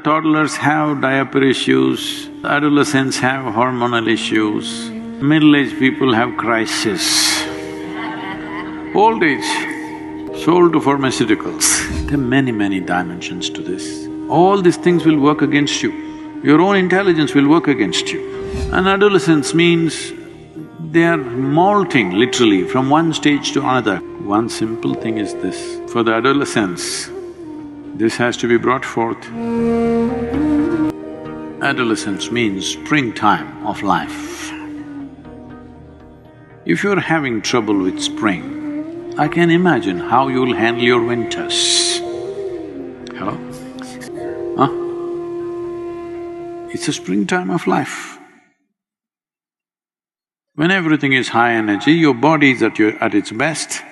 Toddlers have diaper issues, adolescents have hormonal issues, middle-aged people have crisis. Old age, sold to pharmaceuticals. There are many dimensions to this. All these things will work against you. Your own intelligence will work against you. And adolescence means they are molting literally from one stage to another. One simple thing is this: for the adolescents, this has to be brought forth. Adolescence means springtime of life. If you're having trouble with spring, I can imagine how you'll handle your winters. Hello? Huh? It's a springtime of life. When everything is high energy, your body is at its best.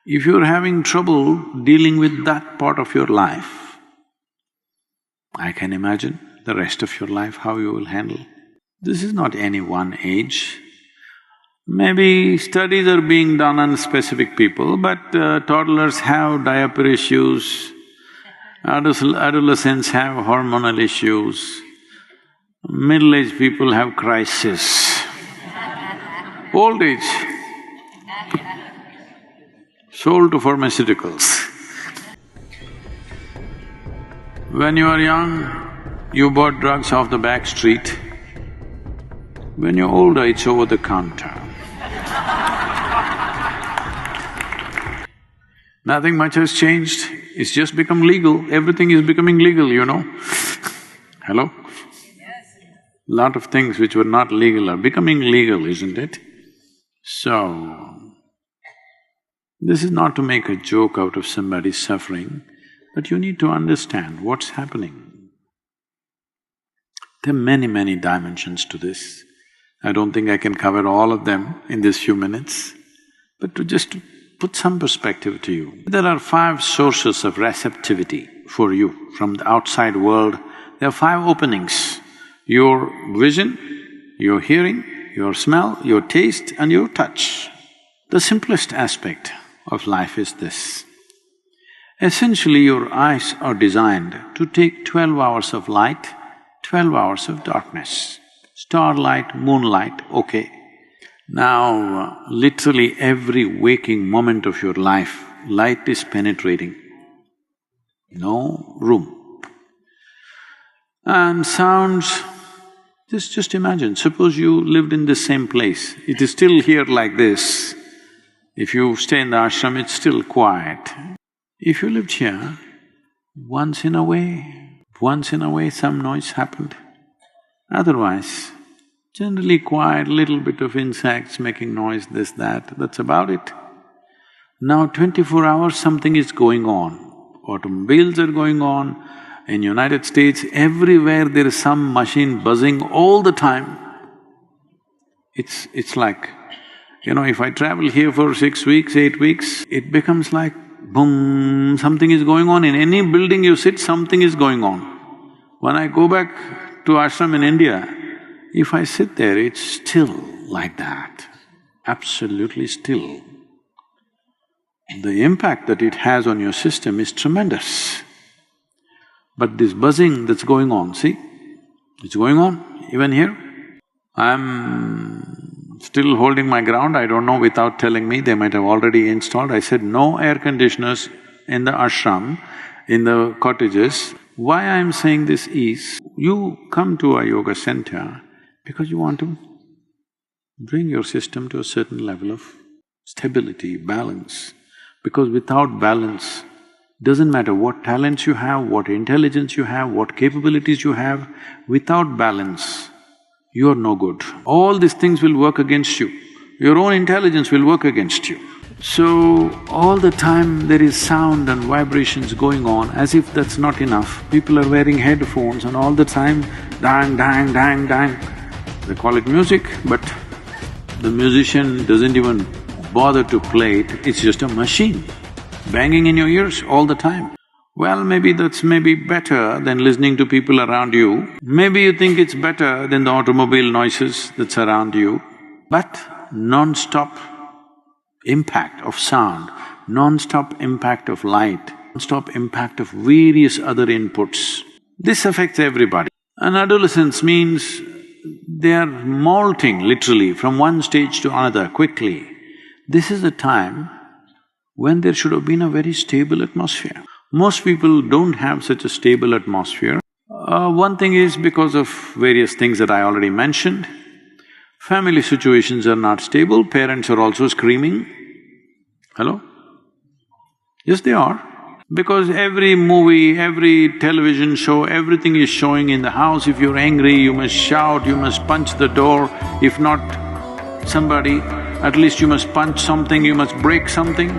If you're having trouble dealing with that part of your life, I can imagine the rest of your life how you will handle. This is not any one age. Maybe studies are being done on specific people, but toddlers have diaper issues, adolescents have hormonal issues, middle-aged people have crisis. Old age, sold to pharmaceuticals. When you are young, you bought drugs off the back street. When you're older, it's over the counter. Nothing much has changed, it's just become legal. Everything is becoming legal, you know. Hello? Lot of things which were not legal are becoming legal, isn't it? So, this is not to make a joke out of somebody's suffering, but you need to understand what's happening. There are many dimensions to this. I don't think I can cover all of them in these few minutes, but to just put some perspective to you. There are 5 sources of receptivity for you from the outside world. There are 5 openings: your vision, your hearing, your smell, your taste and your touch. The simplest aspect of life is this. Essentially, your eyes are designed to take 12 hours of light, 12 hours of darkness. Starlight, moonlight, okay. Now, literally every waking moment of your life, light is penetrating. No room. And sounds, just imagine, suppose you lived in the same place, it is still here like this. If you stay in the ashram, it's still quiet. If you lived here, once in a way some noise happened. Otherwise, generally quiet, little bit of insects making noise, this, that's about it. Now 24 hours something is going on. Automobiles are going on. In United States, everywhere there is some machine buzzing all the time. It's like, you know, if I travel here for 6 weeks, 8 weeks, it becomes like boom, something is going on. In any building you sit, something is going on. When I go back to ashram in India, if I sit there, it's still like that, absolutely still. The impact that it has on your system is tremendous. But this buzzing that's going on, see, it's going on even here. I'm still holding my ground, I don't know, without telling me, they might have already installed. I said no air conditioners in the ashram, in the cottages. Why I'm saying this is, you come to a yoga center because you want to bring your system to a certain level of stability, balance. Because without balance, doesn't matter what talents you have, what intelligence you have, what capabilities you have, without balance, you are no good. All these things will work against you. Your own intelligence will work against you. So, all the time there is sound and vibrations going on. As if that's not enough, people are wearing headphones and all the time dang, dang, dang, dang. They call it music, but the musician doesn't even bother to play it, it's just a machine banging in your ears all the time. Well, maybe that's better than listening to people around you. Maybe you think it's better than the automobile noises that's around you. But non-stop impact of sound, non-stop impact of light non-stop impact of various other inputs. This affects everybody. And adolescence means they are molting literally from one stage to another quickly. This is the time when there should have been a very stable atmosphere. Most people don't have such a stable atmosphere. One thing is because of various things that I already mentioned. Family situations are not stable, parents are also screaming. Hello? Yes, they are. Because every movie, every television show, everything is showing in the house. If you're angry, you must shout, you must punch the door. If not somebody, at least you must punch something, you must break something.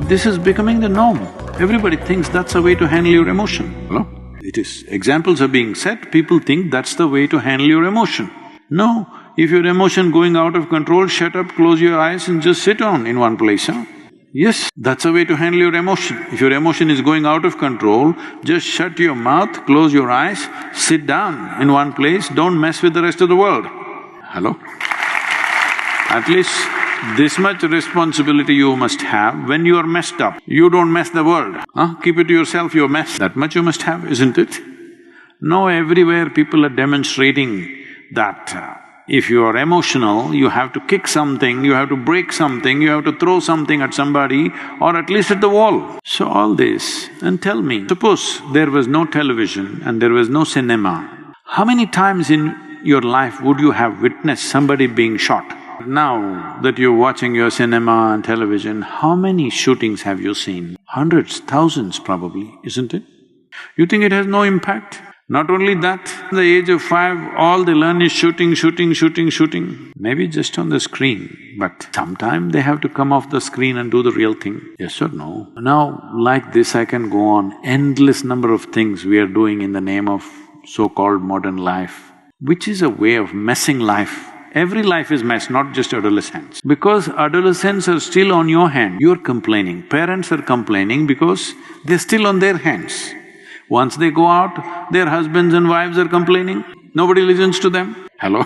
This is becoming the norm. Everybody thinks that's a way to handle your emotion. Hello? It is. Examples are being set, people think that's the way to handle your emotion. No, if your emotion going out of control, shut up, close your eyes and just sit on in one place, huh? Yes, that's a way to handle your emotion. If your emotion is going out of control, just shut your mouth, close your eyes, sit down in one place, don't mess with the rest of the world. Hello? At least this much responsibility you must have when you are messed up. You don't mess the world, huh? Keep it to yourself, you're messed. That much you must have, isn't it? Now everywhere people are demonstrating that if you are emotional, you have to kick something, you have to break something, you have to throw something at somebody or at least at the wall. So all this, and tell me, suppose there was no television and there was no cinema, how many times in your life would you have witnessed somebody being shot? Now that you're watching your cinema and television, how many shootings have you seen? Hundreds, thousands probably, isn't it? You think it has no impact? Not only that, at the age of 5, all they learn is shooting, shooting, shooting, shooting. Maybe just on the screen, but sometime they have to come off the screen and do the real thing. Yes or no? Now, like this I can go on, endless number of things we are doing in the name of so-called modern life, which is a way of messing life. Every life is messed, not just adolescents. Because adolescents are still on your hand, you're complaining. Parents are complaining because they're still on their hands. Once they go out, their husbands and wives are complaining, nobody listens to them. Hello?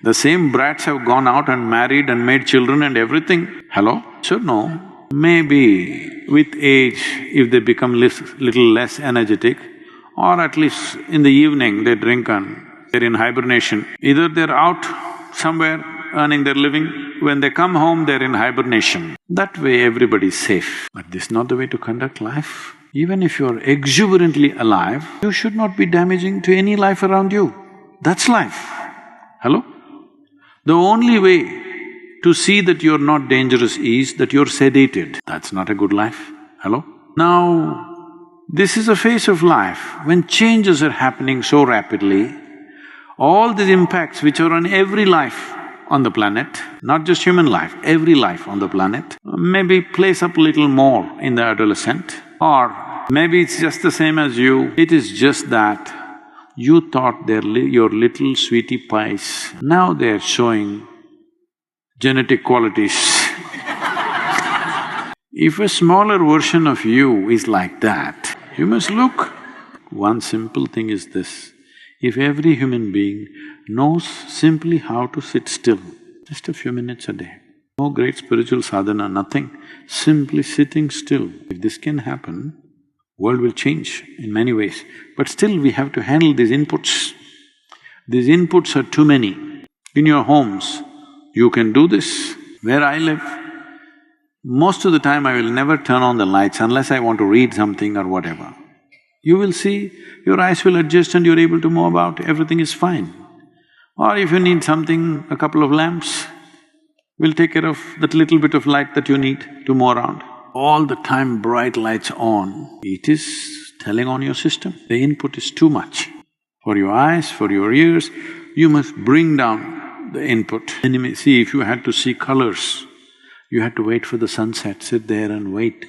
The same brats have gone out and married and made children and everything. Hello? So no, maybe with age, if they become little less energetic, or at least in the evening they drink and they're in hibernation. Either they're out somewhere earning their living, when they come home they're in hibernation. That way everybody's safe. But this is not the way to conduct life. Even if you're exuberantly alive, you should not be damaging to any life around you. That's life. Hello? The only way to see that you're not dangerous is that you're sedated. That's not a good life. Hello? Now, this is a phase of life when changes are happening so rapidly. All these impacts which are on every life on the planet, not just human life, every life on the planet, maybe plays up a little more in the adolescent. Or maybe it's just the same as you, it is just that you thought they're your little sweetie pies, now they're showing genetic qualities. If a smaller version of you is like that, you must look. One simple thing is this, if every human being knows simply how to sit still, just a few minutes a day, no great spiritual sadhana, nothing, simply sitting still. If this can happen, world will change in many ways. But still we have to handle these inputs. These inputs are too many. In your homes, you can do this. Where I live, most of the time I will never turn on the lights unless I want to read something or whatever. You will see, your eyes will adjust and you're able to move about, everything is fine. Or if you need something, a couple of lamps will take care of that little bit of light that you need to move around. All the time bright lights on, it is telling on your system. The input is too much. For your eyes, for your ears, you must bring down the input. And you may see, if you had to see colors, you had to wait for the sunset, sit there and wait.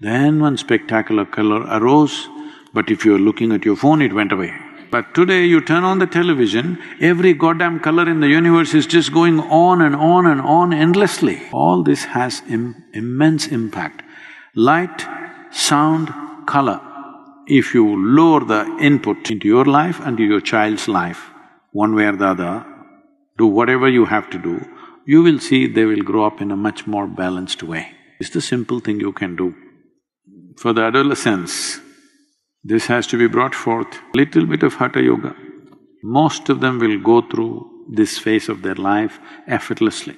Then one spectacular color arose, but if you're looking at your phone, it went away. But today you turn on the television, every goddamn color in the universe is just going on and on and on endlessly. All this has immense impact. Light, sound, color. If you lower the input into your life and to your child's life, one way or the other, do whatever you have to do, you will see they will grow up in a much more balanced way. It's the simple thing you can do. For the adolescents, this has to be brought forth, little bit of Hatha Yoga. Most of them will go through this phase of their life effortlessly.